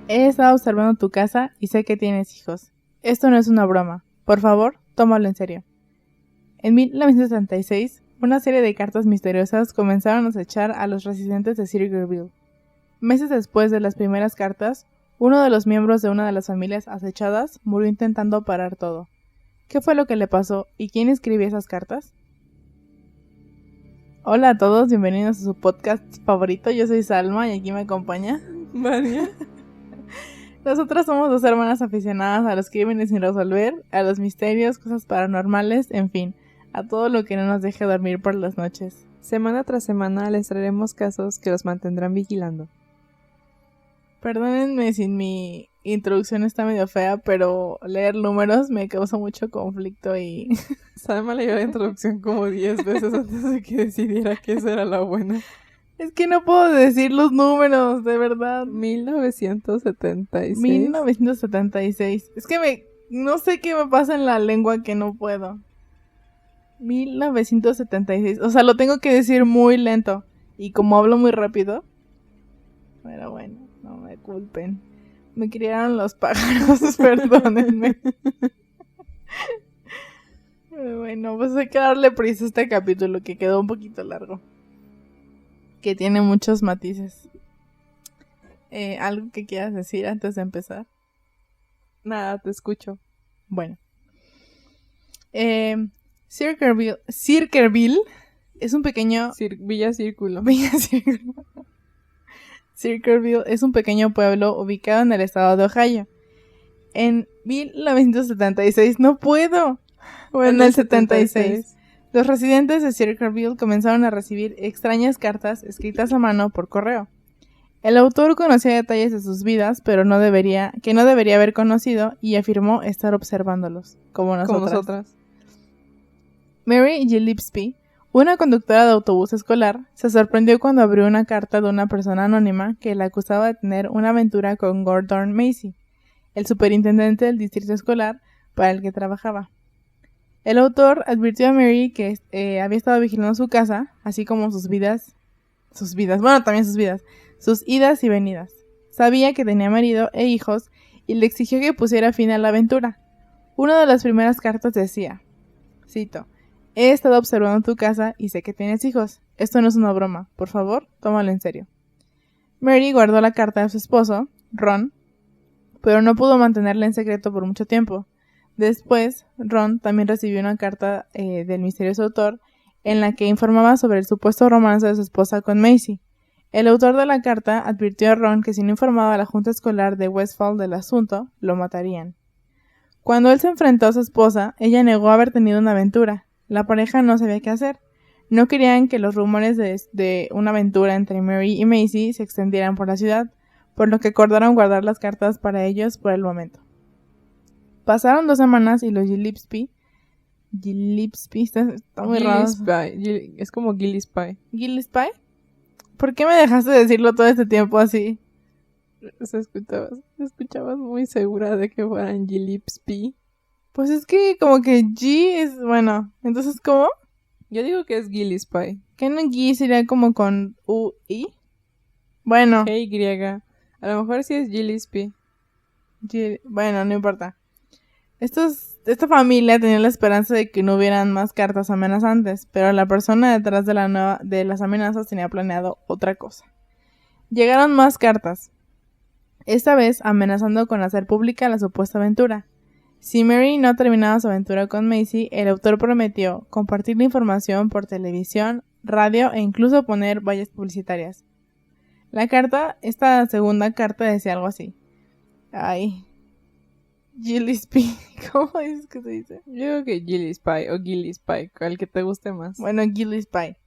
He estado observando tu casa y sé que tienes hijos. Esto no es una broma. Por favor, tómalo en serio. En 1976, una serie de cartas misteriosas comenzaron a acechar a los residentes de Circleville. Meses después de las primeras cartas, uno de los miembros de una de las familias acechadas murió intentando parar todo. ¿Qué fue lo que le pasó y quién escribió esas cartas? Hola a todos, bienvenidos a su podcast favorito. Yo soy Salma y aquí me acompaña María. Nosotras somos dos hermanas aficionadas a los crímenes sin resolver, a los misterios, cosas paranormales, en fin, a todo lo que no nos deje dormir por las noches. Semana tras semana les traeremos casos que los mantendrán vigilando. Perdónenme si mi introducción está medio fea, pero leer números me causa mucho conflicto y... Salma leyó la introducción como 10 veces antes de que decidiera que esa era la buena. Es que no puedo decir los números, de verdad. 1976. 1976. Es que no sé qué me pasa en la lengua que no puedo. 1976. O sea, lo tengo que decir muy lento. Y como hablo muy rápido. Pero bueno, no me culpen. Me criaron los pájaros, perdónenme. Pero bueno, pues hay que darle prisa a este capítulo que quedó un poquito largo. Que tiene muchos matices. ¿Algo que quieras decir antes de empezar? Nada, te escucho. Bueno. Circleville es un pequeño... Villa Círculo. Circleville es un pequeño pueblo ubicado en el estado de Ohio. En 1976, no puedo. Bueno, en el 76. Los residentes de Circleville comenzaron a recibir extrañas cartas escritas a mano por correo. El autor conocía detalles de sus vidas, pero no debería haber conocido, y afirmó estar observándolos, como nosotras. Mary Gillespie, una conductora de autobús escolar, se sorprendió cuando abrió una carta de una persona anónima que la acusaba de tener una aventura con Gordon Macy, el superintendente del distrito escolar para el que trabajaba. El autor advirtió a Mary que había estado vigilando su casa, así como sus idas y venidas. Sabía que tenía marido e hijos y le exigió que pusiera fin a la aventura. Una de las primeras cartas decía, cito, he estado observando tu casa y sé que tienes hijos. Esto no es una broma. Por favor, tómalo en serio. Mary guardó la carta de su esposo, Ron, pero no pudo mantenerla en secreto por mucho tiempo. Después, Ron también recibió una carta del misterioso autor en la que informaba sobre el supuesto romance de su esposa con Macy. El autor de la carta advirtió a Ron que si no informaba a la junta escolar de Westfall del asunto, lo matarían. Cuando él se enfrentó a su esposa, ella negó haber tenido una aventura. La pareja no sabía qué hacer. No querían que los rumores de una aventura entre Mary y Macy se extendieran por la ciudad, por lo que acordaron guardar las cartas para ellos por el momento. Pasaron 2 semanas y los Gillespie está muy raro. Es como Gillespie. ¿Gillespie? ¿Por qué me dejaste decirlo todo este tiempo así? Escuchabas muy segura de que fueran Gillespie. Pues es que como que G es... Bueno, entonces ¿cómo? Yo digo que es Gillespie. ¿Qué no G sería como con U-I? Bueno. G-Y. A lo mejor sí es Gillespie. Bueno, no importa. Esta familia tenía la esperanza de que no hubieran más cartas amenazantes, pero la persona detrás de las amenazas tenía planeado otra cosa. Llegaron más cartas, esta vez amenazando con hacer pública la supuesta aventura. Si Mary no terminaba su aventura con Macy, el autor prometió compartir la información por televisión, radio e incluso poner vallas publicitarias. Esta segunda carta decía algo así. Gillespie, ¿cómo es que se dice? Yo digo que Gillespie o Gillespie, el que te guste más. Bueno, Gillespie.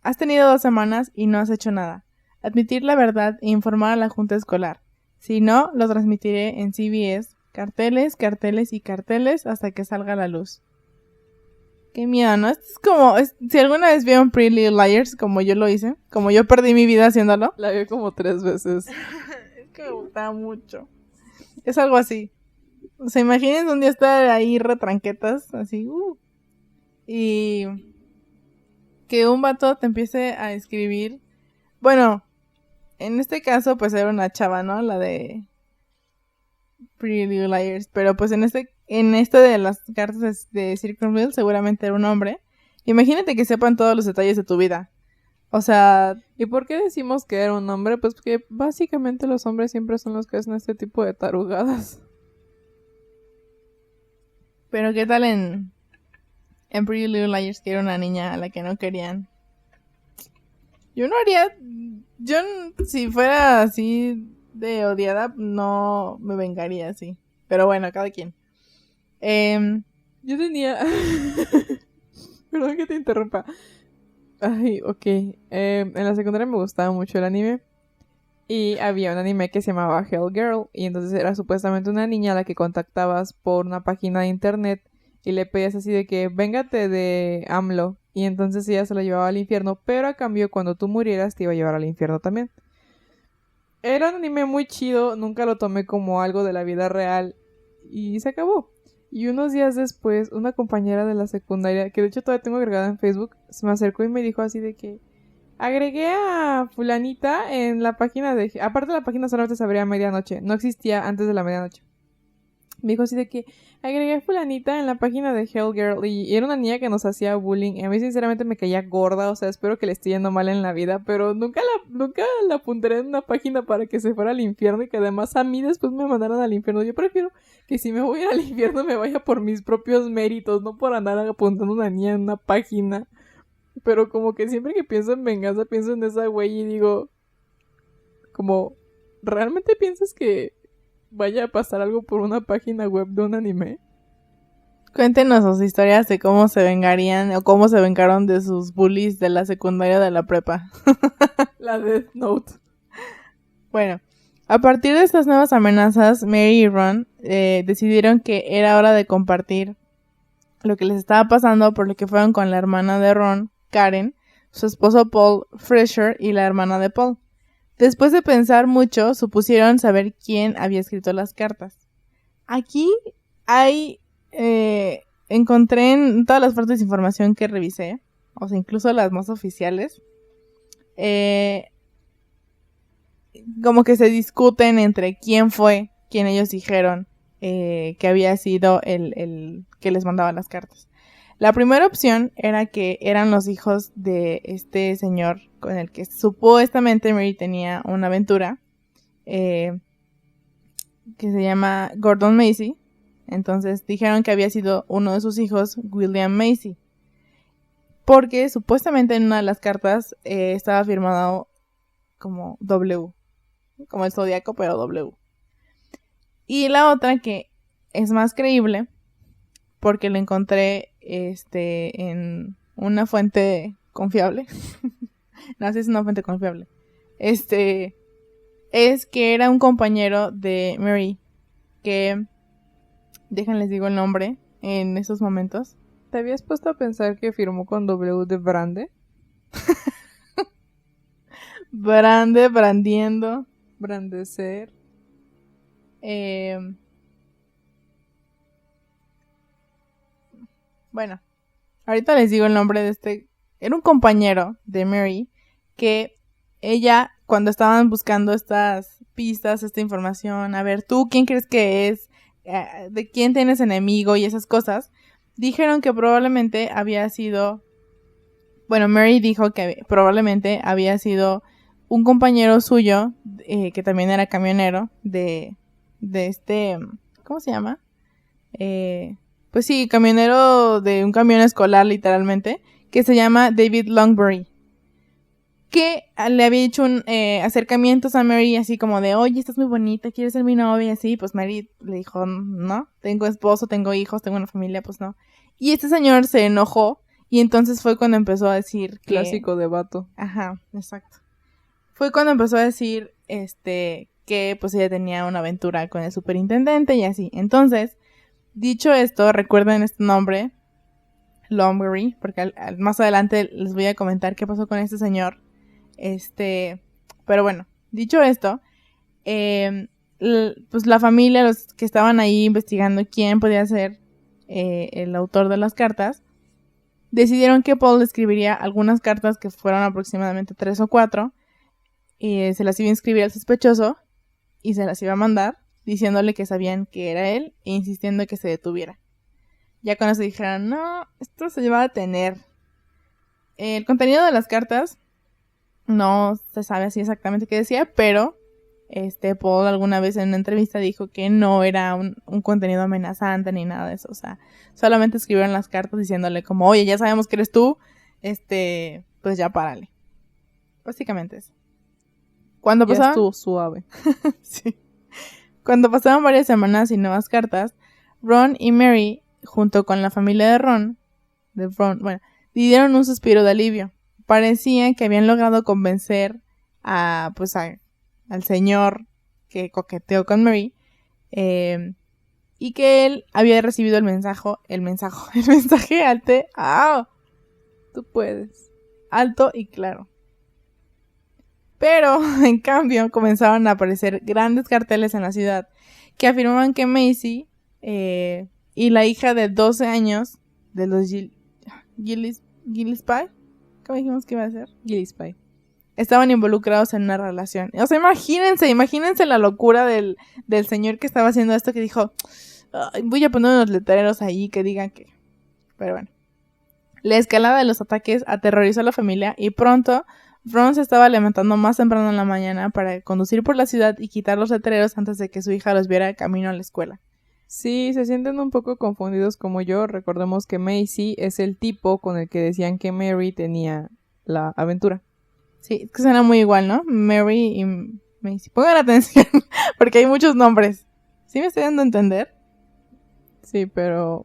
Has tenido 2 semanas y no has hecho nada. Admitir la verdad e informar a la junta escolar. Si no, lo transmitiré en CBS. Carteles hasta que salga a la luz. Qué miedo, ¿no? Esto es como... si alguna vez vieron Pretty Little Liars, como yo lo hice, como yo perdí mi vida haciéndolo. La vi como 3 veces. Es que me gustaba mucho. Es algo así. O sea, imagínense un día estar ahí retranquetas, así, y que un vato te empiece a escribir. Bueno, en este caso, pues era una chava, ¿no? La de Pretty Little Liars. Pero pues en esto de las cartas de Circleville seguramente era un hombre. Imagínate que sepan todos los detalles de tu vida. O sea, ¿Y por qué decimos que era un hombre? Pues porque básicamente los hombres siempre son los que hacen este tipo de tarugadas. pero ¿qué tal en Pretty Little Liars, que era una niña a la que no querían? Yo no haría... si fuera así de odiada, no me vengaría así. Pero bueno, cada quien. Yo tenía... Perdón que te interrumpa. Ay, ok. En la secundaria me gustaba mucho el anime. Y había un anime que se llamaba Hell Girl. Y entonces era supuestamente una niña a la que contactabas por una página de internet. Y le pedías así de que, véngate de AMLO. Y entonces ella se la llevaba al infierno. Pero a cambio, cuando tú murieras, te iba a llevar al infierno también. Era un anime muy chido. Nunca lo tomé como algo de la vida real. Y se acabó. Y unos días después, una compañera de la secundaria, que de hecho todavía tengo agregada en Facebook, se me acercó y me dijo así de que agregué a fulanita en la página de... Aparte la página solamente se abría a medianoche, no existía antes de la medianoche. Me dijo así de que agregué a fulanita en la página de Hell Girl y era una niña que nos hacía bullying. Y a mí sinceramente me caía gorda, o sea, espero que le esté yendo mal en la vida, pero nunca la apuntaré en una página para que se fuera al infierno y que además a mí después me mandaran al infierno. Yo prefiero que si me voy a ir al infierno me vaya por mis propios méritos, no por andar apuntando a una niña en una página. Pero como que siempre que pienso en venganza pienso en esa güey y digo, como, ¿realmente piensas que vaya a pasar algo por una página web de un anime? Cuéntenos sus historias de cómo se vengarían o cómo se vengaron de sus bullies de la secundaria de la prepa. La Death Note. Bueno, a partir de estas nuevas amenazas, Mary y Ron decidieron que era hora de compartir lo que les estaba pasando, por lo que fueron con la hermana de Ron, Karen, su esposo Paul Fresher y la hermana de Paul. Después de pensar mucho, supusieron saber quién había escrito las cartas. Aquí encontré en todas las fuentes de información que revisé, o sea, incluso las más oficiales, como que se discuten entre quién fue quien ellos dijeron que había sido el que les mandaba las cartas. La primera opción era que eran los hijos de este señor con el que supuestamente Mary tenía una aventura, que se llama Gordon Macy. Entonces dijeron que había sido uno de sus hijos, William Macy, porque supuestamente en una de las cartas estaba firmado como W, como el zodiaco, pero W. Y la otra, que es más creíble, porque lo encontré en una fuente confiable. No sé si es una fuente confiable. Es que era un compañero de Mary que, déjenles digo el nombre en estos momentos. ¿Te habías puesto a pensar que firmó con W de Brande? Brandiendo. Brandecer. Bueno, ahorita les digo el nombre de este. Era un compañero de Mary que ella, cuando estaban buscando estas pistas, esta información, a ver, ¿tú quién crees que es? ¿De quién tienes enemigo? Y esas cosas, dijeron que probablemente había sido... Bueno, Mary dijo que probablemente había sido un compañero suyo, que también era camionero, de este... ¿Cómo se llama? Pues sí, camionero de un camión escolar, literalmente, que se llama David Longbury, que le había hecho acercamientos a Mary, así como de, oye, estás muy bonita, ¿quieres ser mi novia? Y así, pues Mary le dijo, no, tengo esposo, tengo hijos, tengo una familia, pues no. Y este señor se enojó, y entonces fue cuando empezó a decir que... Clásico de vato. Ajá, exacto. Fue cuando empezó a decir, que pues ella tenía una aventura con el superintendente y así. Entonces, dicho esto, recuerden este nombre, Longbury, porque más adelante les voy a comentar qué pasó con este señor. Pero bueno, dicho esto, pues la familia, los que estaban ahí investigando quién podía ser el autor de las cartas, decidieron que Paul escribiría algunas cartas, que fueron aproximadamente 3 o 4, se las iba a inscribir al sospechoso y se las iba a mandar diciéndole que sabían que era él e insistiendo que se detuviera. Ya con eso dijeron, no, esto se va a detener. El contenido de las cartas no se sabe así exactamente qué decía, pero Paul alguna vez en una entrevista dijo que no era un contenido amenazante ni nada de eso. O sea, solamente escribieron las cartas diciéndole como, oye, ya sabemos que eres tú, pues ya párale. Básicamente eso. Cuando ya estuvo suave. Sí. Cuando pasaban varias semanas sin nuevas cartas, Ron y Mary, junto con la familia de Ron, dieron un suspiro de alivio. Parecía que habían logrado convencer al señor que coqueteó con Mary, y que él había recibido el mensaje Tú puedes. alto y claro. Pero, en cambio, comenzaron a aparecer grandes carteles en la ciudad que afirmaban que Macy y la hija de 12 años de los Gillespie, ¿cómo dijimos que iba a ser? Gillespie. Estaban involucrados en una relación. O sea, imagínense la locura del señor que estaba haciendo esto, que dijo, voy a poner unos letreros ahí que digan que... Pero bueno. La escalada de los ataques aterrorizó a la familia y pronto Ron se estaba levantando más temprano en la mañana para conducir por la ciudad y quitar los letreros antes de que su hija los viera camino a la escuela. Sí, se sienten un poco confundidos como yo. Recordemos que Macy es el tipo con el que decían que Mary tenía la aventura. Sí, es que suena muy igual, ¿no? Mary y Macy. Pongan atención, porque hay muchos nombres. ¿Sí me estoy dando a entender? Sí, pero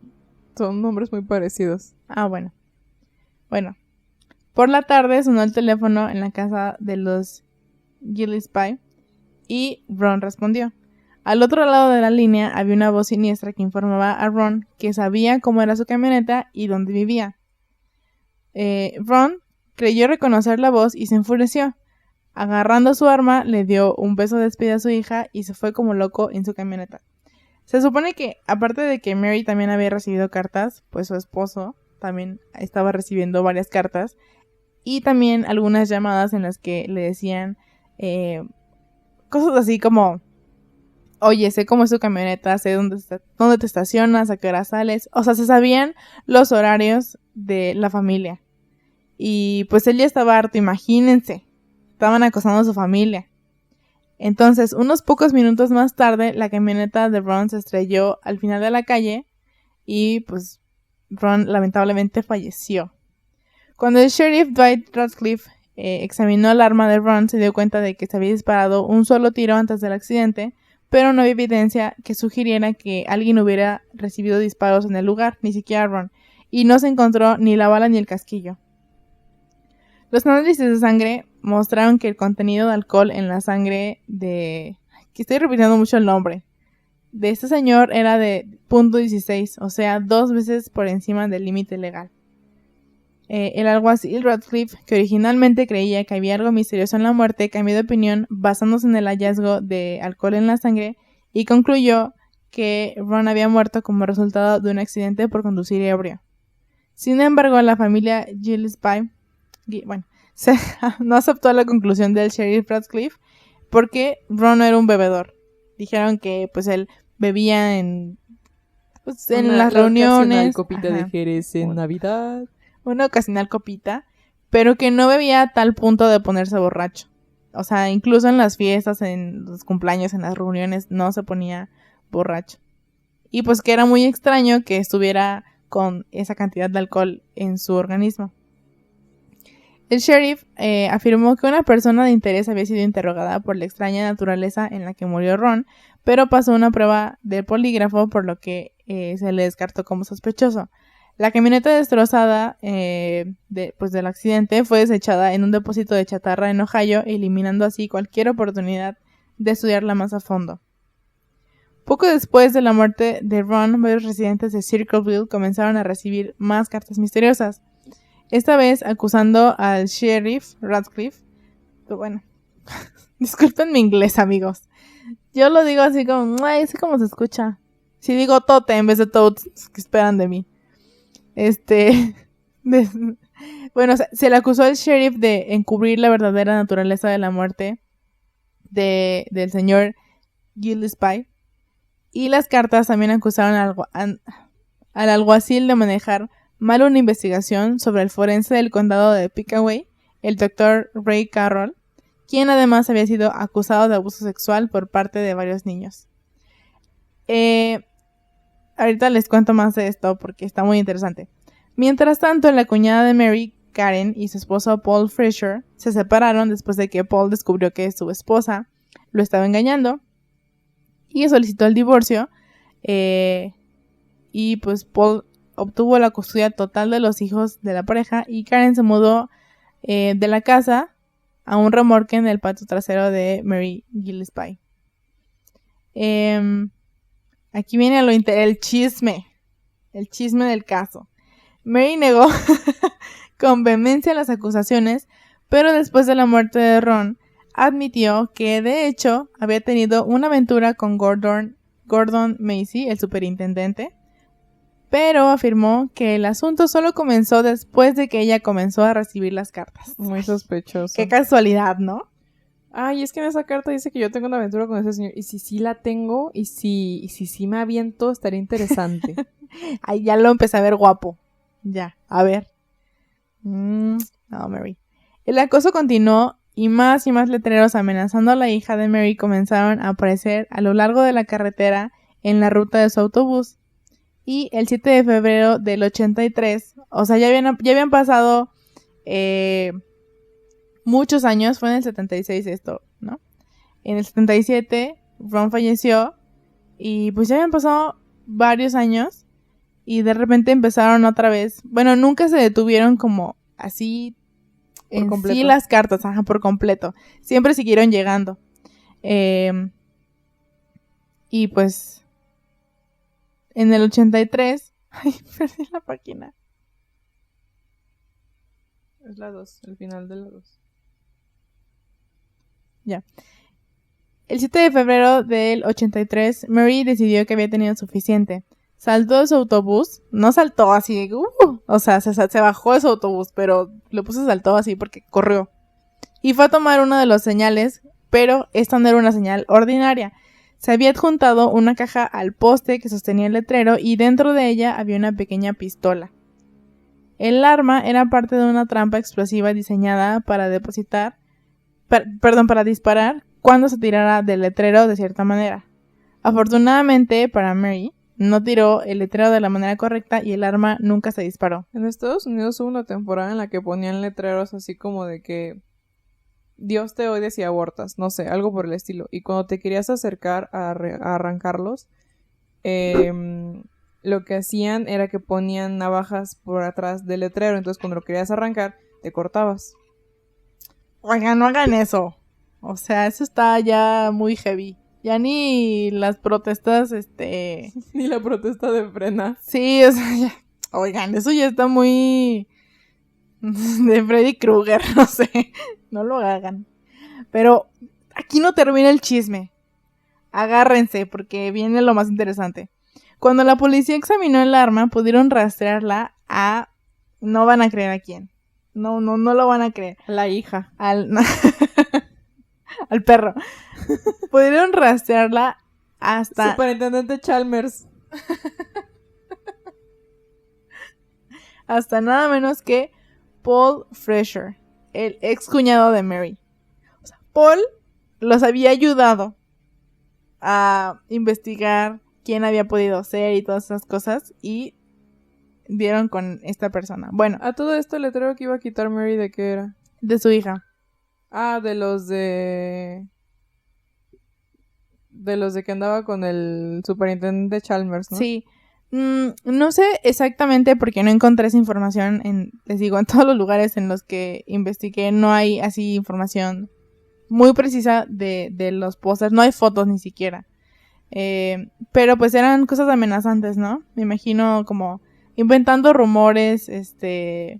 son nombres muy parecidos. Ah, bueno. Bueno. Por la tarde sonó el teléfono en la casa de los Gillespie y Ron respondió. Al otro lado de la línea había una voz siniestra que informaba a Ron que sabía cómo era su camioneta y dónde vivía. Ron creyó reconocer la voz y se enfureció. Agarrando su arma, le dio un beso de despedida a su hija y se fue como loco en su camioneta. Se supone que, aparte de que Mary también había recibido cartas, pues su esposo también estaba recibiendo varias cartas y también algunas llamadas en las que le decían cosas así como, oye, sé cómo es tu camioneta, sé dónde te estacionas, a qué hora sales. O sea, se sabían los horarios de la familia. Y pues él ya estaba harto, imagínense. Estaban acosando a su familia. Entonces, unos pocos minutos más tarde, la camioneta de Ron se estrelló al final de la calle y pues Ron lamentablemente falleció. Cuando el sheriff Dwight Radcliffe examinó el arma de Ron, se dio cuenta de que se había disparado un solo tiro antes del accidente, pero no había evidencia que sugiriera que alguien hubiera recibido disparos en el lugar, ni siquiera Ron, y no se encontró ni la bala ni el casquillo. Los análisis de sangre mostraron que el contenido de alcohol en la sangre que estoy repitiendo mucho el nombre, de este señor era de 0.16, o sea, 2 veces por encima del límite legal. El alguacil Radcliffe, que originalmente creía que había algo misterioso en la muerte, cambió de opinión basándose en el hallazgo de alcohol en la sangre y concluyó que Ron había muerto como resultado de un accidente por conducir ebrio. Sin embargo, la familia Gillespie no aceptó la conclusión del sheriff Radcliffe porque Ron no era un bebedor. Dijeron que pues él bebía en las reuniones. Una copita de Jerez en Navidad. Una ocasional copita, pero que no bebía a tal punto de ponerse borracho. O sea, incluso en las fiestas, en los cumpleaños, en las reuniones, no se ponía borracho. Y pues que era muy extraño que estuviera con esa cantidad de alcohol en su organismo. El sheriff afirmó que una persona de interés había sido interrogada por la extraña naturaleza en la que murió Ron, pero pasó una prueba de polígrafo, por lo que se le descartó como sospechoso. La camioneta destrozada del accidente fue desechada en un depósito de chatarra en Ohio, eliminando así cualquier oportunidad de estudiarla más a fondo. Poco después de la muerte de Ron, varios residentes de Circleville comenzaron a recibir más cartas misteriosas, esta vez acusando al sheriff Radcliffe. Pero bueno, disculpen mi inglés, amigos. Yo lo digo así como, ay, sé cómo se escucha. Si digo tote en vez de toad, ¿qué esperan de mí? Se le acusó al sheriff de encubrir la verdadera naturaleza de la muerte del señor Gillespie. Y las cartas también acusaron al alguacil de manejar mal una investigación sobre el forense del condado de Pickaway, el Dr. Ray Carroll, quien además había sido acusado de abuso sexual por parte de varios niños. Ahorita les cuento más de esto porque está muy interesante. Mientras tanto, la cuñada de Mary, Karen, y su esposo Paul Fraser se separaron después de que Paul descubrió que su esposa lo estaba engañando y solicitó el divorcio. Y pues Paul obtuvo la custodia total de los hijos de la pareja y Karen se mudó de la casa a un remolque en el patio trasero de Mary Gillespie. Aquí viene el chisme del caso. Mary negó con vehemencia las acusaciones, pero después de la muerte de Ron, admitió que de hecho había tenido una aventura con Gordon Macy, el superintendente, pero afirmó que el asunto solo comenzó después de que ella comenzó a recibir las cartas. Muy sospechoso. Qué casualidad, ¿no? Ay, es que en esa carta dice que yo tengo una aventura con ese señor. Y si sí la tengo, y si me aviento, estaría interesante. Ay, ya lo empecé a ver guapo. Ya, a ver. No, Mary. El acoso continuó y más letreros amenazando a la hija de Mary comenzaron a aparecer a lo largo de la carretera en la ruta de su autobús. Y el 7 de febrero del 83, o sea, ya habían pasado muchos años, fue en el 76 esto, ¿no? En el 77 Ron falleció y pues ya habían pasado varios años y de repente empezaron otra vez, bueno, nunca se detuvieron como así por en completo. Sí las cartas, por completo, siempre siguieron llegando. Y pues en el 83, ay, perdí la página. Es la 2, el final de la 2. Ya. El 7 de febrero del 83, Mary decidió que había tenido suficiente. Saltó de su autobús, no saltó así, o sea, se bajó de su autobús, pero le puso saltó así porque corrió. Y fue a tomar uno de los señales, pero esta no era una señal ordinaria. Se había adjuntado una caja al poste que sostenía el letrero y dentro de ella había una pequeña pistola. El arma era parte de una trampa explosiva diseñada para para disparar cuando se tirara del letrero de cierta manera. Afortunadamente para Mary, no tiró el letrero de la manera correcta y el arma nunca se disparó. En Estados Unidos hubo una temporada en la que ponían letreros así como de que Dios te odia si abortas, no sé, algo por el estilo. Y cuando te querías acercar a arrancarlos, lo que hacían era que ponían navajas por atrás del letrero. Entonces cuando lo querías arrancar, te cortabas. Oigan, no hagan eso. O sea, eso está ya muy heavy. Ya ni las protestas, Ni la protesta de frena. Sí, o sea, ya. Oigan, eso ya está muy de Freddy Krueger, no sé. No lo hagan. Pero aquí no termina el chisme. Agárrense, porque viene lo más interesante. Cuando la policía examinó el arma, pudieron rastrearla a... No van a creer a quién. No lo van a creer. La hija. Al perro. Pudieron rastrearla hasta... Superintendente Chalmers. Hasta nada menos que Paul Fraser, el ex cuñado de Mary. O sea, Paul los había ayudado a investigar quién había podido ser y todas esas cosas y dieron con esta persona. Bueno, A todo esto el letrero que iba a quitar Mary, ¿de qué era? de su hija. Ah, de los de que andaba con el superintendente Chalmers, ¿no? Sí. No sé exactamente porque no encontré esa información les digo, en todos los lugares en los que investigué no hay así información muy precisa de los pósters, no hay fotos ni siquiera. Pero pues eran cosas amenazantes, ¿no? Me imagino como inventando rumores,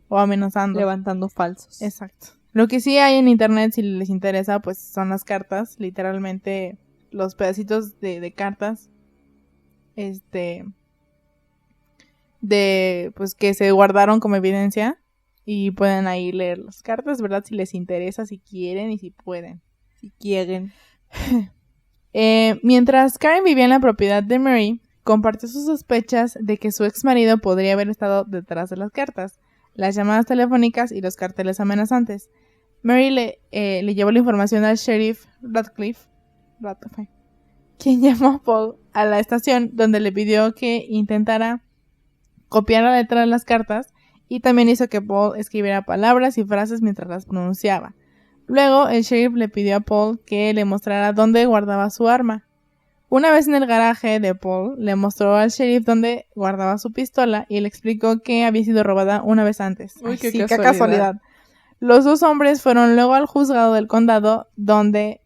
o amenazando. Levantando falsos. Exacto. Lo que sí hay en internet, si les interesa, pues son las cartas, literalmente los pedacitos de cartas, de pues que se guardaron como evidencia y pueden ahí leer las cartas, ¿verdad? Si les interesa, si quieren y si pueden. Si quieren. Mientras Karen vivía en la propiedad de Mary, compartió sus sospechas de que su ex marido podría haber estado detrás de las cartas, las llamadas telefónicas y los carteles amenazantes. Mary le llevó la información al sheriff Radcliffe, quien llamó a Paul a la estación, donde le pidió que intentara copiar la letra de las cartas y también hizo que Paul escribiera palabras y frases mientras las pronunciaba. Luego, el sheriff le pidió a Paul que le mostrara dónde guardaba su arma. Una vez en el garaje de Paul, le mostró al sheriff dónde guardaba su pistola y le explicó que había sido robada una vez antes. Uy, qué casualidad. Los dos hombres fueron luego al juzgado del condado, donde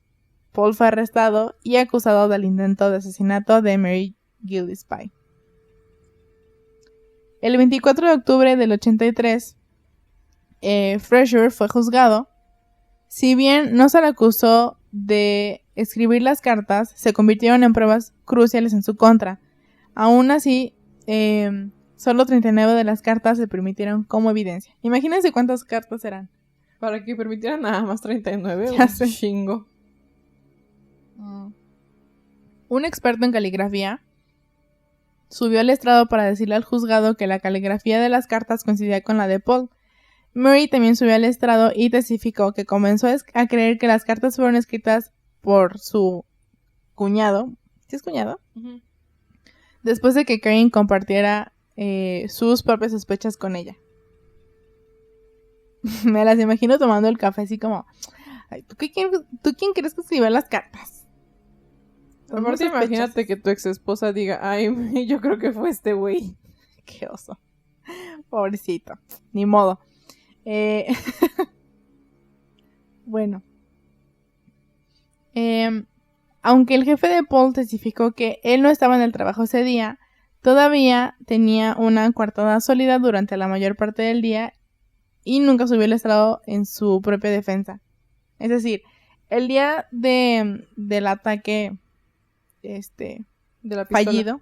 Paul fue arrestado y acusado del intento de asesinato de Mary Gillespie. El 24 de octubre del 83, Fraser fue juzgado. Si bien no se le acusó de escribir las cartas, se convirtieron en pruebas cruciales en su contra. Aún así, solo 39 de las cartas se permitieron como evidencia. Imagínense cuántas cartas eran. Para que permitieran nada más 39, Ya un sé. chingo. Un experto en caligrafía subió al estrado para decirle al juzgado que la caligrafía de las cartas coincidía con la de Paul. Murray también subió al estrado y testificó que comenzó a creer que las cartas fueron escritas por su cuñado. ¿Sí es cuñado? Uh-huh. Después de que Karen compartiera sus propias sospechas con ella. Me las imagino tomando el café así como... Ay, ¿tú quién crees que escribió las cartas? Aparte, imagínate que tu ex esposa diga, ay, yo creo que fue este güey. Qué oso. Pobrecito. Ni modo. Bueno. Aunque el jefe de Paul testificó que él no estaba en el trabajo ese día, todavía tenía una coartada sólida durante la mayor parte del día y nunca subió el estrado en su propia defensa. Es decir, el día del ataque de la pistola. fallido,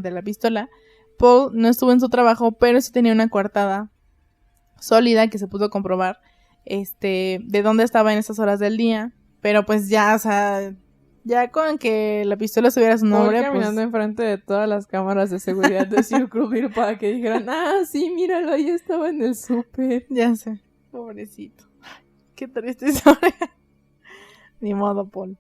de la pistola, Paul no estuvo en su trabajo, pero sí tenía una coartada sólida que se pudo comprobar de dónde estaba en esas horas del día. Pero pues ya, o sea, ya con que la pistola subiera a su nombre, caminando enfrente de todas las cámaras de seguridad de Circleville para que dijeran, sí, míralo, ahí estaba en el súper. Ya sé, pobrecito. Qué triste historia. Ni modo, Paul.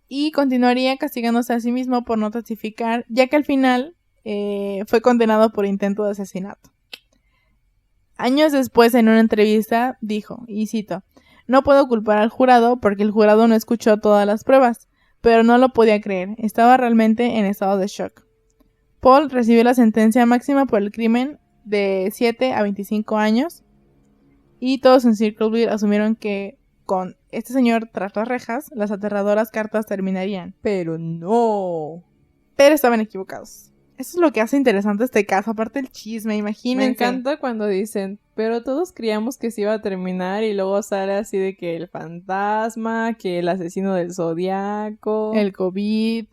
Y continuaría castigándose a sí mismo por no testificar, ya que al final fue condenado por intento de asesinato. Años después, en una entrevista, dijo, y cito, no puedo culpar al jurado porque el jurado no escuchó todas las pruebas, pero no lo podía creer, estaba realmente en estado de shock. Paul recibió la sentencia máxima por el crimen de 7 a 25 años y todos en Circleville asumieron que con este señor tras las rejas, las aterradoras cartas terminarían. Pero no. Pero estaban equivocados. Eso es lo que hace interesante este caso, aparte del chisme, imagínense. Me encanta cuando dicen, pero todos creíamos que se iba a terminar y luego sale así de que el fantasma, que el asesino del zodiaco, el COVID.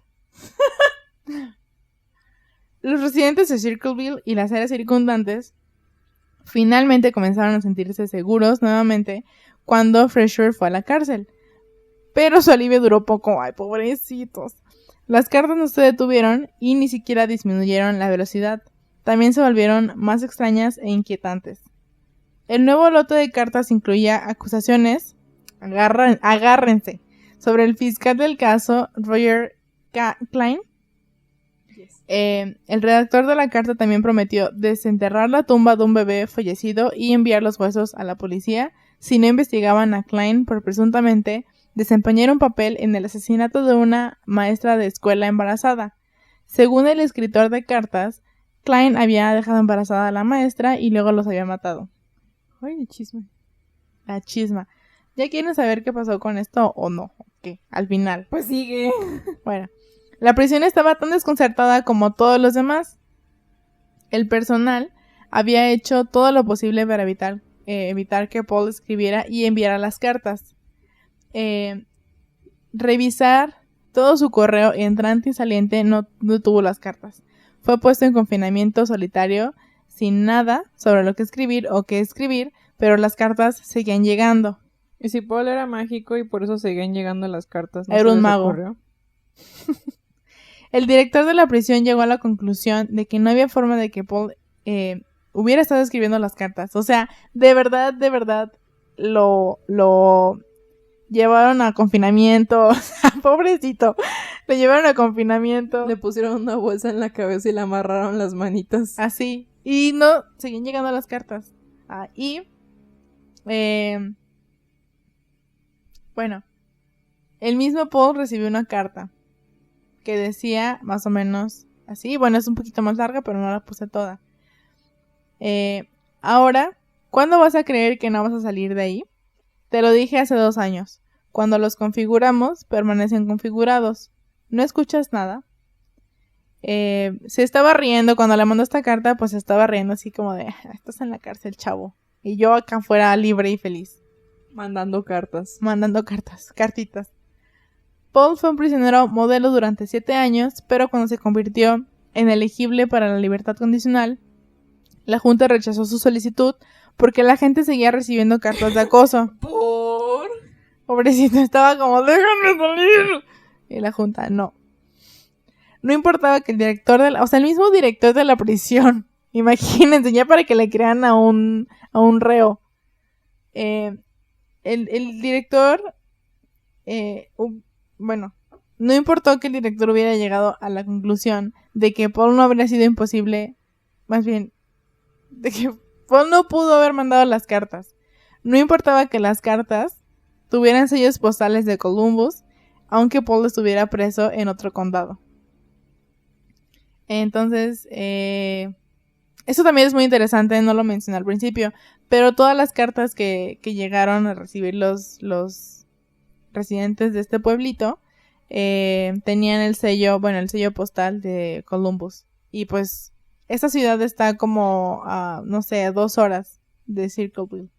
Los residentes de Circleville y las áreas circundantes finalmente comenzaron a sentirse seguros nuevamente cuando Fraser fue a la cárcel. Pero su alivio duró poco. ¡Ay, pobrecitos! Las cartas no se detuvieron y ni siquiera disminuyeron la velocidad. También se volvieron más extrañas e inquietantes. El nuevo lote de cartas incluía acusaciones, agárrense, sobre el fiscal del caso, Roger Klein. Yes. El redactor de la carta también prometió desenterrar la tumba de un bebé fallecido y enviar los huesos a la policía si no investigaban a Klein por presuntamente desempeñar un papel en el asesinato de una maestra de escuela embarazada. Según el escritor de cartas, Klein había dejado embarazada a la maestra y luego los había matado. Ay, el chisme. La chisma. ¿Ya quieren saber qué pasó con esto o no? ¿Qué? Al final. Pues sigue. Bueno, la prisión estaba tan desconcertada como todos los demás. El personal había hecho todo lo posible para evitar que Paul escribiera y enviara las cartas. Revisar todo su correo entrante y saliente no tuvo las cartas. Fue puesto en confinamiento solitario sin nada sobre lo que escribir o qué escribir, pero las cartas seguían llegando. Y si Paul era mágico y por eso seguían llegando las cartas. ¿No Era se un les mago. ocurrió? El director de la prisión llegó a la conclusión de que no había forma de que Paul hubiera estado escribiendo las cartas. O sea, de verdad, lo llevaron a confinamiento. O sea, pobrecito. Lo llevaron a confinamiento. Le pusieron una bolsa en la cabeza y le amarraron las manitas. Así. Y no, seguían llegando las cartas. Bueno, el mismo Paul recibió una carta que decía más o menos así. Bueno, es un poquito más larga, pero no la puse toda. Ahora, ¿cuándo vas a creer que no vas a salir de ahí? Te lo dije hace 2 años. Cuando los configuramos, permanecen configurados. ¿No escuchas nada? Se estaba riendo cuando le mandó esta carta, pues se estaba riendo así como de, estás en la cárcel, chavo. Y yo acá afuera libre y feliz. Mandando cartas. Cartitas. Paul fue un prisionero modelo durante 7 años, pero cuando se convirtió en elegible para la libertad condicional, la Junta rechazó su solicitud porque la gente seguía recibiendo cartas de acoso. ¿Por? Pobrecito, estaba como, déjame salir. Y la Junta, no. No importaba que el director el mismo director de la prisión, imagínense, ya para que le crean a un reo. El director, no importó que el director hubiera llegado a la conclusión de que Paul no habría sido imposible, más bien, de que Paul no pudo haber mandado las cartas. No importaba que las cartas tuvieran sellos postales de Columbus, aunque Paul estuviera preso en otro condado. Entonces, eso también es muy interesante, no lo mencioné al principio, pero todas las cartas que llegaron a recibir los residentes de este pueblito tenían el sello postal de Columbus. Y pues, esta ciudad está como, a 2 horas de Circleville.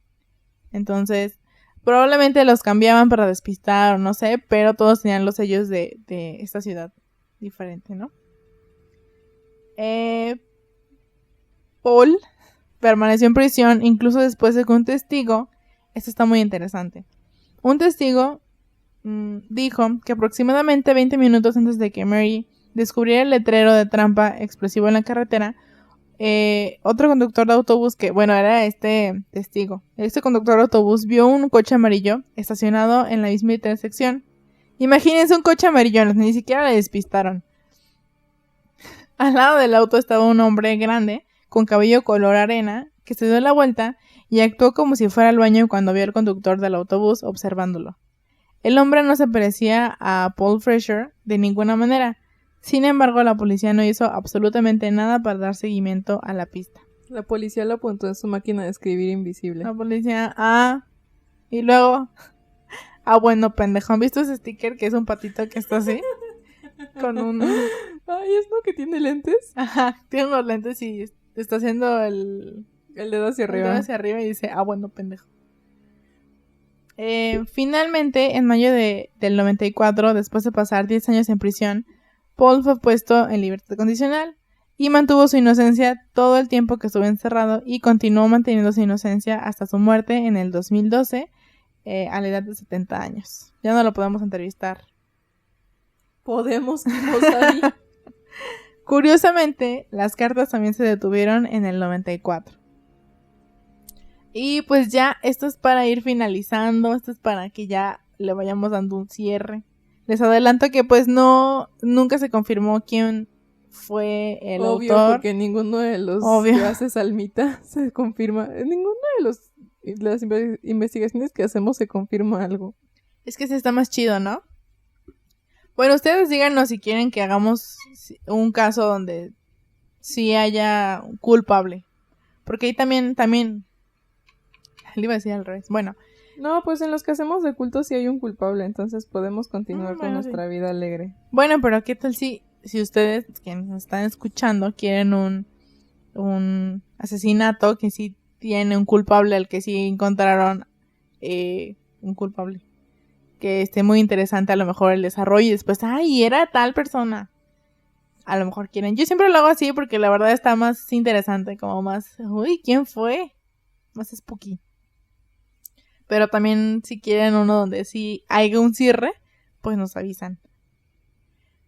Entonces, probablemente los cambiaban para despistar o no sé, pero todos tenían los sellos de esta ciudad diferente, ¿no? Paul permaneció en prisión incluso después de que un testigo, esto está muy interesante, un testigo dijo que aproximadamente 20 minutos antes de que Mary descubriera el letrero de trampa explosivo en la carretera, otro conductor de autobús era este testigo. Este conductor de autobús vio un coche amarillo estacionado en la misma intersección. Imagínense un coche amarillo, ni siquiera le despistaron. Al lado del auto estaba un hombre grande, con cabello color arena, que se dio la vuelta y actuó como si fuera al baño cuando vio al conductor del autobús observándolo. El hombre no se parecía a Paul Fraser de ninguna manera. Sin embargo, la policía no hizo absolutamente nada para dar seguimiento a la pista. La policía lo apuntó en su máquina de escribir invisible. La policía, y luego, bueno, pendejo, ¿han visto ese sticker que es un patito que está así? Con un... Ay, ¿es no que tiene lentes? Ajá, tiene unos lentes y está haciendo el dedo hacia arriba. El dedo hacia arriba y dice, bueno, pendejo. Finalmente, en mayo del 94, después de pasar 10 años en prisión, Paul fue puesto en libertad condicional y mantuvo su inocencia todo el tiempo que estuvo encerrado y continuó manteniendo su inocencia hasta su muerte en el 2012 a la edad de 70 años. Ya no lo podemos entrevistar. Podemos, ahí. Curiosamente, las cartas también se detuvieron en el 94. Y pues ya, esto es para ir finalizando, esto es para que ya le vayamos dando un cierre. Les adelanto que pues nunca se confirmó quién fue el autor. Obvio, porque ninguno de los que hace Salmita se confirma. Ninguno de las investigaciones que hacemos se confirma algo. Es que sí está más chido, ¿no? Bueno, ustedes díganos si quieren que hagamos un caso donde sí haya un culpable. Porque ahí también, le iba a decir al revés. Bueno. No, pues en los que hacemos de culto sí hay un culpable, entonces podemos continuar con nuestra vida alegre. Bueno, pero ¿qué tal si ustedes, que nos están escuchando, quieren un asesinato que sí tiene un culpable, al que sí encontraron un culpable? Que esté muy interesante a lo mejor el desarrollo y después, era tal persona. A lo mejor quieren. Yo siempre lo hago así porque la verdad está más interesante, como más, ¿quién fue? Más spooky. Pero también si quieren uno donde sí haya un cierre, pues nos avisan.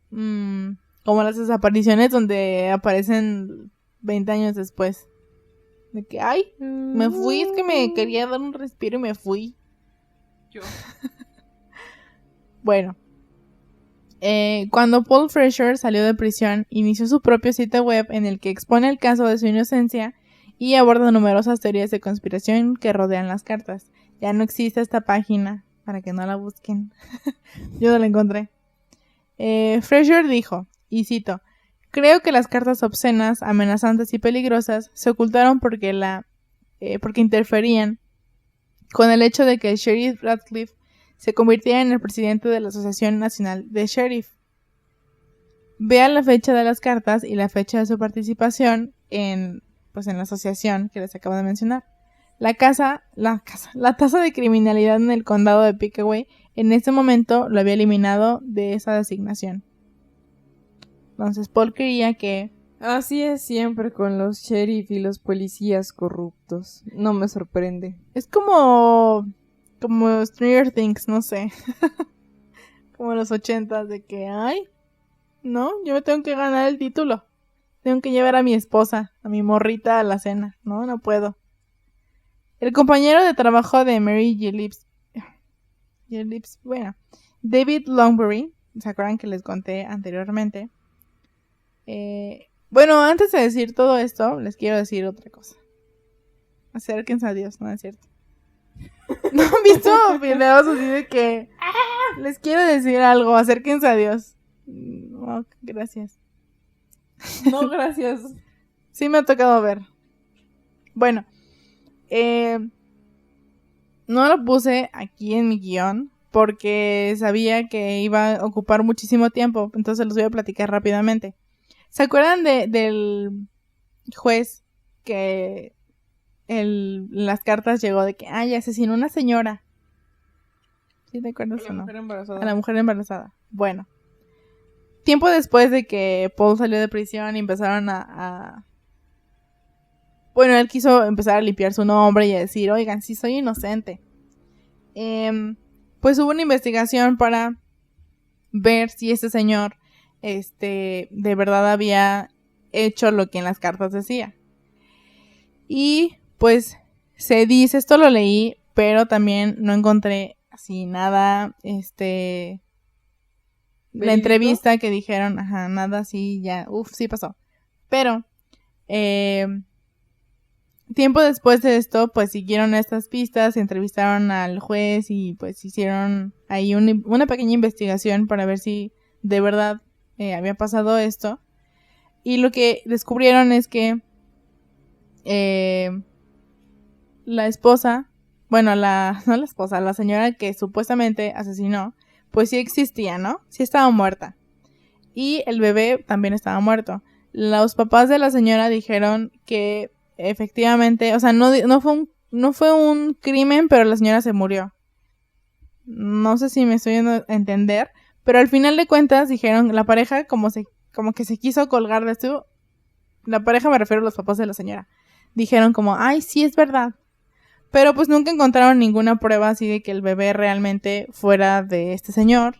Como las desapariciones donde aparecen 20 años después. De que, ay, me fui, es que me quería dar un respiro y me fui. Yo. Bueno. Cuando Paul Fraser salió de prisión, inició su propio sitio web en el que expone el caso de su inocencia y aborda numerosas teorías de conspiración que rodean las cartas. Ya no existe esta página, para que no la busquen. Yo no la encontré. Fraser dijo, y cito, creo que las cartas obscenas, amenazantes y peligrosas se ocultaron porque interferían con el hecho de que el sheriff Radcliffe se convirtiera en el presidente de la Asociación Nacional de Sheriff. Vea la fecha de las cartas y la fecha de su participación en la asociación que les acabo de mencionar. La tasa de criminalidad en el condado de Pickaway en ese momento lo había eliminado de esa designación. Entonces Paul creía que... Así es siempre con los sheriff y los policías corruptos. No me sorprende. Es como Stranger Things, no sé. Como los 80s de que, ay, no, yo me tengo que ganar el título. Tengo que llevar a mi esposa, a mi morrita a la cena. No puedo. El compañero de trabajo de Mary David Longbury, ¿se acuerdan que les conté anteriormente? Antes de decir todo esto, les quiero decir otra cosa. Acérquense a Dios, no es cierto. ¿No han visto videos así de que les quiero decir algo? Acérquense a Dios. No, gracias. No, gracias. Sí me ha tocado ver. Bueno, no lo puse aquí en mi guión porque sabía que iba a ocupar muchísimo tiempo, entonces los voy a platicar rápidamente. ¿Se acuerdan del juez que las cartas llegó de que, asesinó a una señora? ¿Sí te acuerdas o no? A la mujer embarazada. Bueno, tiempo después de que Paul salió de prisión y empezaron él quiso empezar a limpiar su nombre y a decir, oigan, sí soy inocente. Pues hubo una investigación para ver si este señor de verdad había hecho lo que en las cartas decía. Y pues se dice, esto lo leí, pero también no encontré así nada, la entrevista que dijeron, nada así, ya, sí pasó. Pero, tiempo después de esto, pues siguieron estas pistas, entrevistaron al juez y pues hicieron ahí una pequeña investigación para ver si de verdad había pasado esto. Y lo que descubrieron es que la esposa, la señora que supuestamente asesinó, pues sí existía, ¿no? Sí estaba muerta. Y el bebé también estaba muerto. Los papás de la señora dijeron que efectivamente, o sea, no fue un crimen, pero la señora se murió. No sé si me estoy dando a entender, pero al final de cuentas dijeron, la pareja como que se quiso colgar de esto. La pareja, me refiero a los papás de la señora. Dijeron como, ay, sí, es verdad. Pero pues nunca encontraron ninguna prueba así de que el bebé realmente fuera de este señor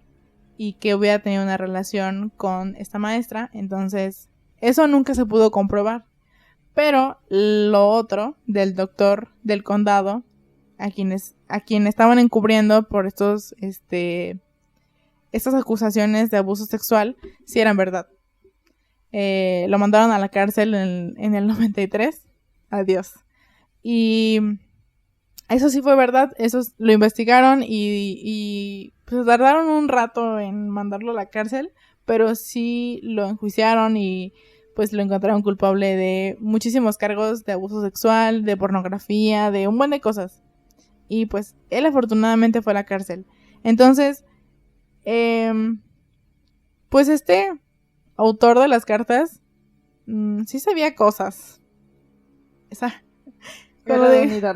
y que hubiera tenido una relación con esta maestra. Entonces, eso nunca se pudo comprobar. Pero lo otro del doctor del condado, a quien estaban encubriendo por estas acusaciones de abuso sexual, sí eran verdad. Lo mandaron a la cárcel en el 93. Adiós. Y eso sí fue verdad. Eso lo investigaron y pues tardaron un rato en mandarlo a la cárcel, pero sí lo enjuiciaron y pues lo encontraron culpable de muchísimos cargos de abuso sexual, de pornografía, de un buen de cosas. Y pues él afortunadamente fue a la cárcel. Entonces, pues autor de las cartas sí sabía cosas.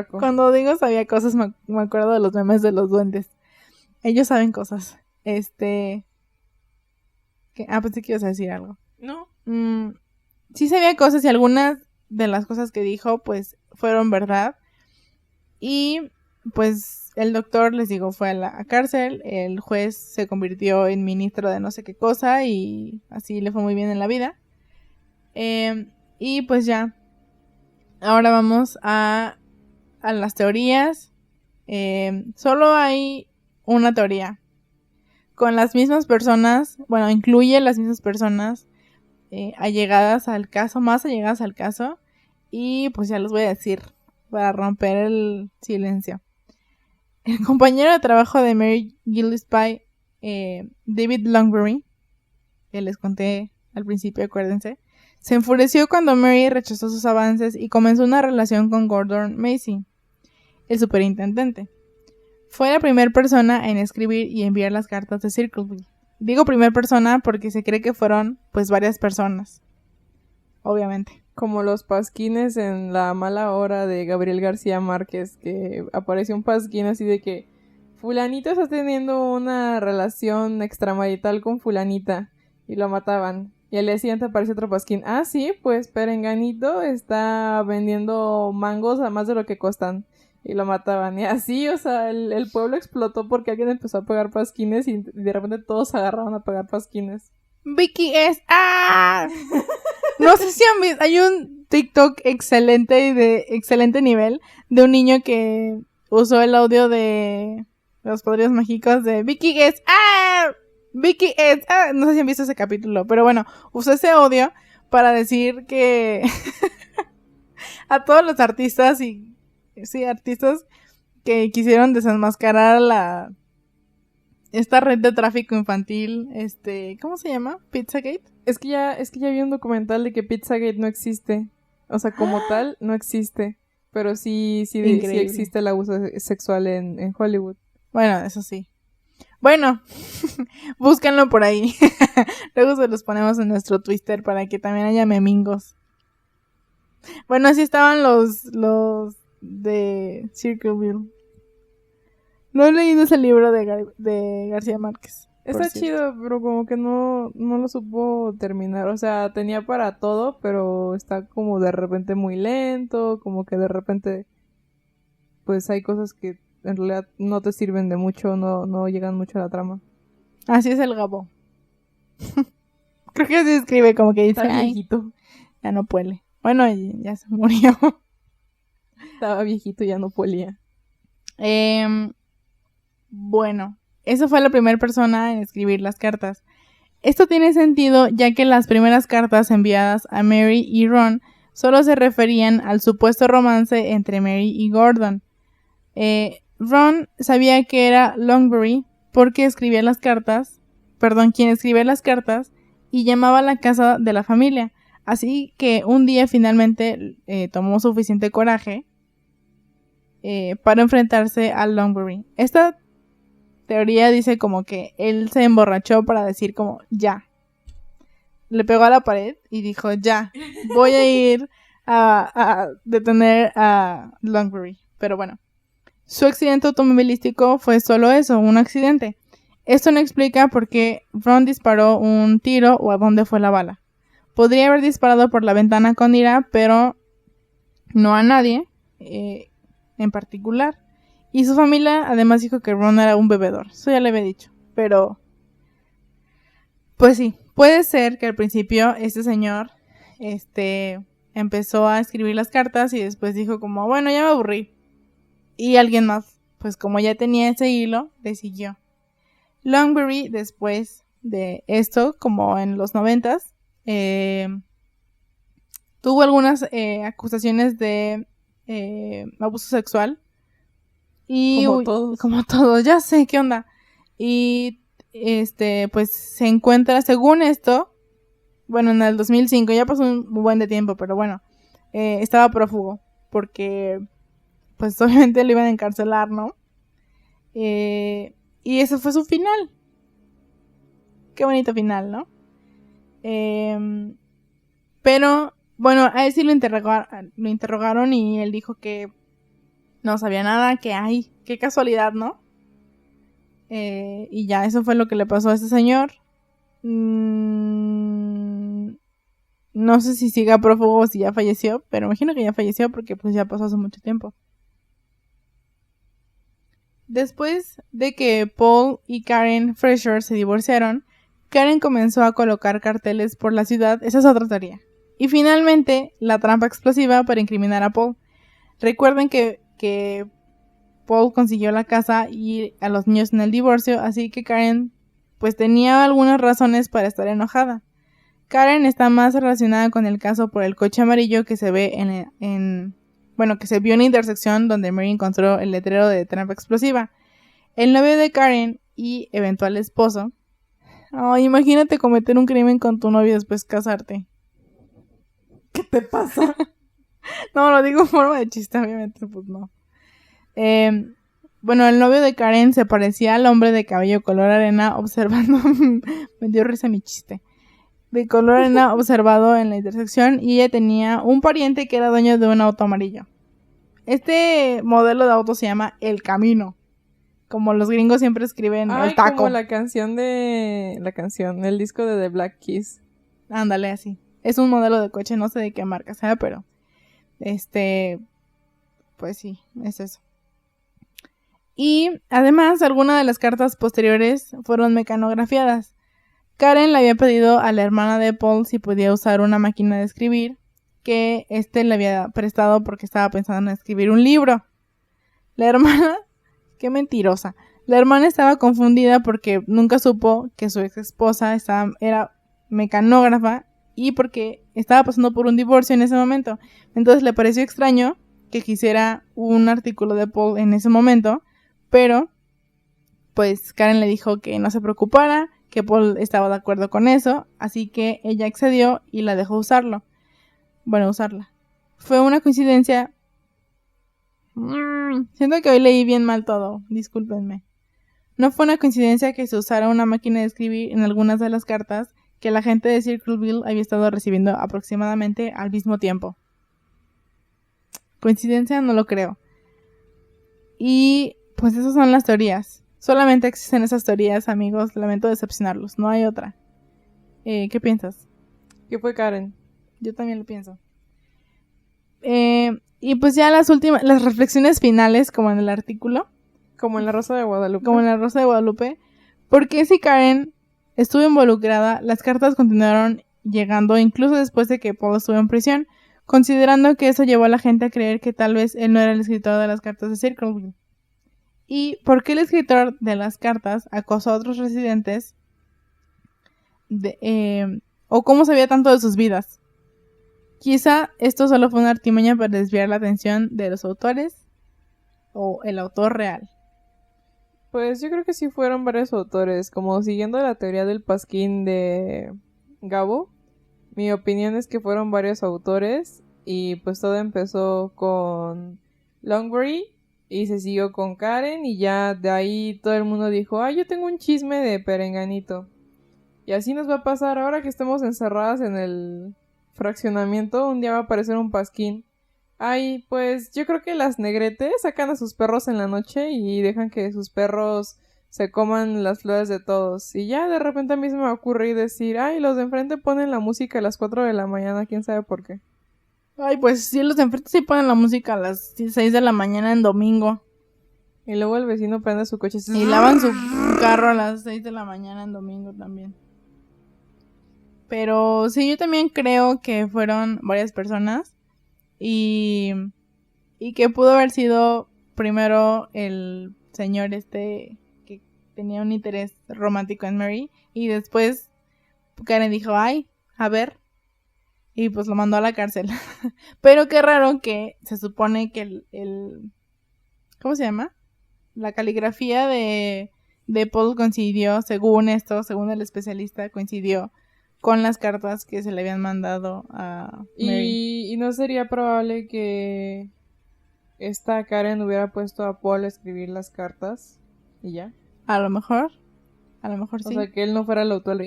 Cuando digo sabía cosas, me acuerdo de los memes de los duendes. Ellos saben cosas. Pensé que ibas a decir algo. No. Sí sabía cosas y algunas de las cosas que dijo pues fueron verdad. Y pues el doctor, les digo, fue a la cárcel, el juez se convirtió en ministro de no sé qué cosa y así le fue muy bien en la vida. Y pues ya, ahora vamos a las teorías. Solo hay una teoría. Con las mismas personas, bueno, incluye las mismas personas allegadas al caso, más allegadas al caso. Y pues ya les voy a decir, para romper el silencio. El compañero de trabajo de Mary Gillespie, David Longbury, que les conté al principio, acuérdense, se enfureció cuando Mary rechazó sus avances y comenzó una relación con Gordon Macy, el superintendente. Fue la primera persona en escribir y enviar las cartas de Circleville. Digo primera persona porque se cree que fueron, pues, varias personas. Obviamente. Como los pasquines en La mala hora de Gabriel García Márquez, que apareció un pasquín así de que fulanito está teniendo una relación extramarital con fulanita y lo mataban. Y al día siguiente aparece otro pasquín. Ah, sí, pues Perenganito está vendiendo mangos a más de lo que costan. Y lo mataban. Y así, o sea, el pueblo explotó porque alguien empezó a pegar pasquines y de repente todos se agarraron a pegar pasquines. Vicky es... ¡Ah! No sé si han visto... Hay un TikTok excelente y de excelente nivel de un niño que usó el audio de Los Poderes Mágicos de Vicky es... ¡Ah! Vicky es... ¡Ah! No sé si han visto ese capítulo, pero bueno, usó ese audio para decir que... a todos los artistas y... Sí, artistas que quisieron desenmascarar esta red de tráfico infantil, ¿cómo se llama? ¿Pizzagate? Es que ya vi un documental de que Pizzagate no existe. O sea, como tal, no existe. Pero sí existe el abuso sexual en Hollywood. Bueno, eso sí. Bueno, búsquenlo por ahí. Luego se los ponemos en nuestro Twitter para que también haya memingos. Bueno, así estaban los de Circleville. No he leído ese libro de García Márquez. Está chido, pero como que no lo supo terminar. O sea, tenía para todo, pero está como de repente muy lento. Como que de repente pues hay cosas que en realidad no te sirven de mucho, no llegan mucho a la trama. Así es el Gabo. Creo que así escribe, como que dice, está viejito. Ya no puede. Bueno, ya se murió. Estaba viejito, ya no podía. Bueno, esa fue la primera persona en escribir las cartas. Esto tiene sentido ya que las primeras cartas enviadas a Mary y Ron solo se referían al supuesto romance entre Mary y Gordon. Ron sabía que era Longbury porque escribía las cartas, quien escribía las cartas y llamaba a la casa de la familia. Así que un día finalmente tomó suficiente coraje para enfrentarse a Longbury. Esta teoría dice como que él se emborrachó para decir como ya. Le pegó a la pared y dijo ya, voy a ir a detener a Longbury. Pero bueno, su accidente automovilístico fue solo eso, un accidente. Esto no explica por qué Ron disparó un tiro o a dónde fue la bala. Podría haber disparado por la ventana con ira, pero no a nadie en particular. Y su familia además dijo que Ron era un bebedor. Eso ya le había dicho. Pero, pues sí, puede ser que al principio este señor empezó a escribir las cartas y después dijo como, bueno, ya me aburrí. Y alguien más, pues como ya tenía ese hilo, le siguió. Longbury, después de esto, como en los 90s, tuvo algunas acusaciones de abuso sexual. Y como todos, ya sé qué onda. Y pues se encuentra, según esto, bueno, en el 2005, ya pasó un buen de tiempo, pero bueno, estaba prófugo porque pues obviamente lo iban a encarcelar, ¿no? Y ese fue su final. Qué bonito final, ¿no? Pero bueno, a él sí lo interrogaron y él dijo que no sabía nada, que ay, qué casualidad, ¿no? Y ya, eso fue lo que le pasó a ese señor. No sé si siga prófugo o si ya falleció, pero imagino que ya falleció porque pues ya pasó hace mucho tiempo. Después de que Paul y Karen Fraser se divorciaron, Karen comenzó a colocar carteles por la ciudad, esa es otra teoría. Y finalmente, la trampa explosiva para incriminar a Paul. Recuerden que Paul consiguió la casa y a los niños en el divorcio, así que Karen pues tenía algunas razones para estar enojada. Karen está más relacionada con el caso por el coche amarillo que se ve que se vio en la intersección donde Mary encontró el letrero de trampa explosiva. El novio de Karen y eventual esposo. Imagínate cometer un crimen con tu novio y después casarte. ¿Qué te pasa? No, lo digo en forma de chiste, obviamente, pues no. El novio de Karen se parecía al hombre de cabello color arena observando... Me dio risa mi chiste. De color arena observado en la intersección y ella tenía un pariente que era dueño de un auto amarillo. Este modelo de auto se llama El Camino. Como los gringos siempre escriben el taco. Como la canción, el disco de The Black Keys. Ándale, así. Es un modelo de coche, no sé de qué marca sea, pero... Pues sí, es eso. Y además, algunas de las cartas posteriores fueron mecanografiadas. Karen le había pedido a la hermana de Paul si podía usar una máquina de escribir que le había prestado porque estaba pensando en escribir un libro. La hermana, qué mentirosa. La hermana estaba confundida porque nunca supo que su ex esposa era mecanógrafa y porque estaba pasando por un divorcio en ese momento. Entonces le pareció extraño que quisiera un artículo de Paul en ese momento, pero pues Karen le dijo que no se preocupara, que Paul estaba de acuerdo con eso, así que ella accedió y la dejó usarla. Fue una coincidencia. Siento que hoy leí bien mal todo, discúlpenme. No fue una coincidencia que se usara una máquina de escribir en algunas de las cartas que la gente de Circleville había estado recibiendo aproximadamente al mismo tiempo. Coincidencia, no lo creo. Y pues esas son las teorías. Solamente existen esas teorías, amigos. Lamento decepcionarlos. No hay otra. ¿Qué piensas? ¿Qué fue Karen? Yo también lo pienso. Y pues ya las reflexiones finales, como en el artículo. Como en La Rosa de Guadalupe. Como en La Rosa de Guadalupe. Porque si Karen estuvo involucrada, las cartas continuaron llegando incluso después de que Paul estuvo en prisión, considerando que eso llevó a la gente a creer que tal vez él no era el escritor de las cartas de Circleville. ¿Y por qué el escritor de las cartas acosó a otros residentes? ¿O cómo sabía tanto de sus vidas? Quizá esto solo fue una artimaña para desviar la atención de los autores o el autor real. Pues yo creo que sí fueron varios autores, como siguiendo la teoría del pasquín de Gabo. Mi opinión es que fueron varios autores y pues todo empezó con Longbury y se siguió con Karen y ya de ahí todo el mundo dijo, yo tengo un chisme de Perenganito. Y así nos va a pasar ahora que estemos encerradas en el fraccionamiento, un día va a aparecer un pasquín. Pues yo creo que las Negrete sacan a sus perros en la noche y dejan que sus perros se coman las flores de todos. Y ya de repente a mí se me ocurre decir, los de enfrente ponen la música a las 4 de la mañana, quién sabe por qué. Pues sí, los de enfrente sí ponen la música a las 6 de la mañana en domingo. Y luego el vecino prende su coche y lavan su carro a las 6 de la mañana en domingo también. Pero sí, yo también creo que fueron varias personas. Y que pudo haber sido primero el señor que tenía un interés romántico en Mary. Y después Karen dijo, a ver. Y pues lo mandó a la cárcel. Pero qué raro que se supone que el ¿cómo se llama? La caligrafía de Paul coincidió, según el especialista, coincidió con las cartas que se le habían mandado a Mary. ¿Y no sería probable que esta Karen hubiera puesto a Paul a escribir las cartas y ya? A lo mejor sí. O sea, que él no fuera el autor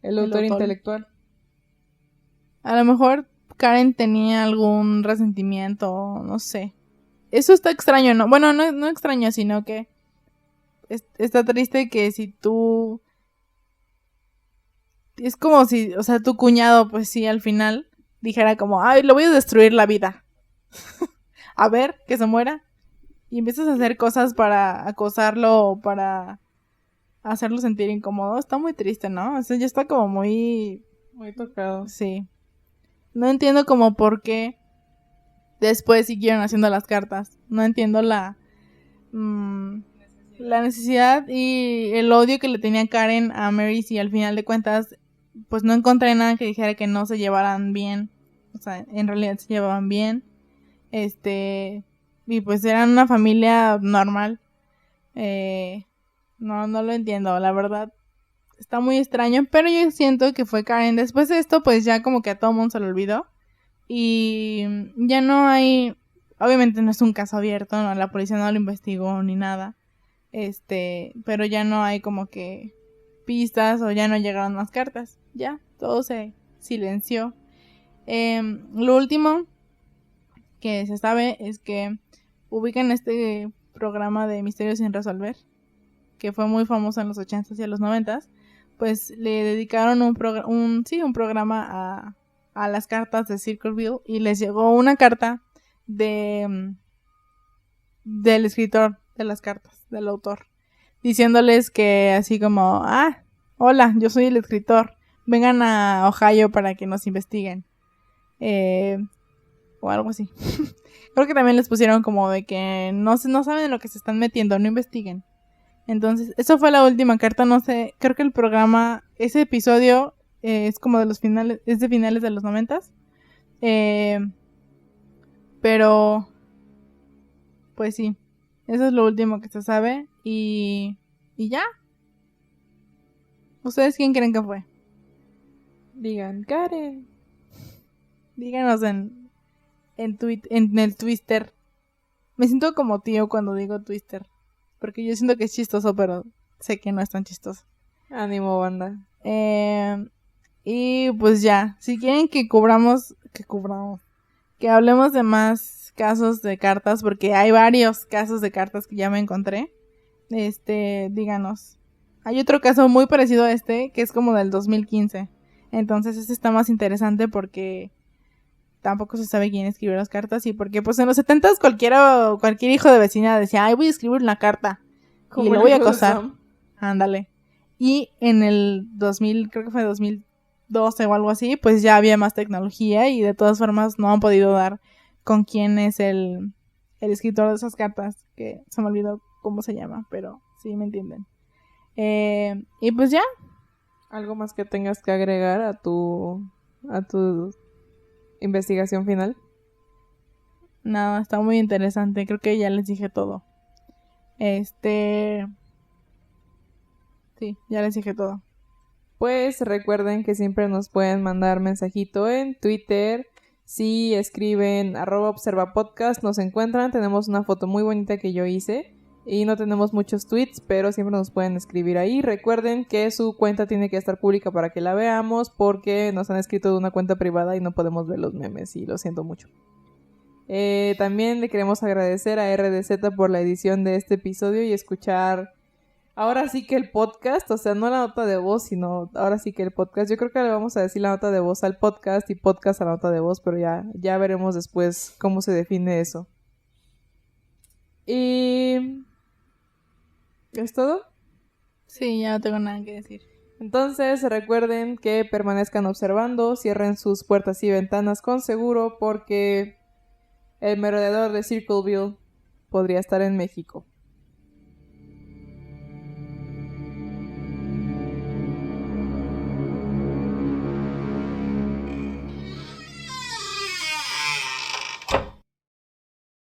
intelectual. A lo mejor Karen tenía algún resentimiento, no sé. Eso está extraño, ¿no? Bueno, no extraño, sino que está triste que si tú... Es como si, o sea, tu cuñado, pues sí, al final dijera como, le voy a destruir la vida. A ver, que se muera. y empiezas a hacer cosas para acosarlo o para hacerlo sentir incómodo, está muy triste, ¿no? O sea, ya está como muy tocado. Sí. No entiendo como por qué después siguieron haciendo las cartas. No entiendo la necesidad y el odio que le tenía Karen a Mary, y al final de cuentas pues no encontré nada que dijera que no se llevaran bien. O sea, en realidad se llevaban bien. Y pues eran una familia normal. No lo entiendo, la verdad. Está muy extraño, pero yo siento que fue Karen. Después de esto, pues ya como que a todo mundo se lo olvidó. Y ya no hay... Obviamente no es un caso abierto, ¿no? La policía no lo investigó ni nada. Pero ya no hay como que pistas o ya no llegaron más cartas. Ya, todo se silenció. Lo último que se sabe es que ubican este programa de Misterios sin resolver, que fue muy famoso en los 80s y en los 90s, pues le dedicaron un programa a las cartas de Circleville y les llegó una carta del escritor de las cartas, del autor, diciéndoles que así como, hola, yo soy el escritor, vengan a Ohio para que nos investiguen, o algo así. Creo que también les pusieron como de que no saben en lo que se están metiendo, no investiguen. Entonces, eso fue la última carta, no sé, creo que el programa, ese episodio es como de los finales, es de finales de los 90s. Pero, pues sí, eso es lo último que se sabe y ya. ¿Ustedes quién creen que fue? Digan, Karen. Díganos en el Twister. Me siento como tío cuando digo Twister. Porque yo siento que es chistoso, pero sé que no es tan chistoso. Ánimo, banda. Y pues ya, si quieren que hablemos de más casos de cartas, porque hay varios casos de cartas que ya me encontré. Díganos. Hay otro caso muy parecido a este, que es como del 2015. Entonces este está más interesante porque tampoco se sabe quién escribió las cartas y porque pues en los 70s cualquier hijo de vecina decía, ay, voy a escribir una carta y lo voy a acosar. Ándale. Y en el 2000, creo que fue 2012 o algo así, pues ya había más tecnología y de todas formas no han podido dar con quién es el escritor de esas cartas, que se me olvidó cómo se llama, pero sí me entienden. Y pues ya. ¿Algo más que tengas que agregar a tu investigación final? Nada, está muy interesante. Creo que ya les dije todo. Sí, ya les dije todo. Pues recuerden que siempre nos pueden mandar mensajito en Twitter. Si escriben @observapodcast nos encuentran. Tenemos una foto muy bonita que yo hice. Y no tenemos muchos tweets, pero siempre nos pueden escribir ahí. Recuerden que su cuenta tiene que estar pública para que la veamos, porque nos han escrito de una cuenta privada y no podemos ver los memes, y lo siento mucho. También le queremos agradecer a RDZ por la edición de este episodio y escuchar ahora sí que el podcast, o sea, no la nota de voz, sino ahora sí que el podcast. Yo creo que le vamos a decir la nota de voz al podcast y podcast a la nota de voz, pero ya veremos después cómo se define eso. Y... ¿es todo? Sí, ya no tengo nada que decir. Entonces recuerden que permanezcan observando, cierren sus puertas y ventanas con seguro, porque el merodeador de Circleville podría estar en México.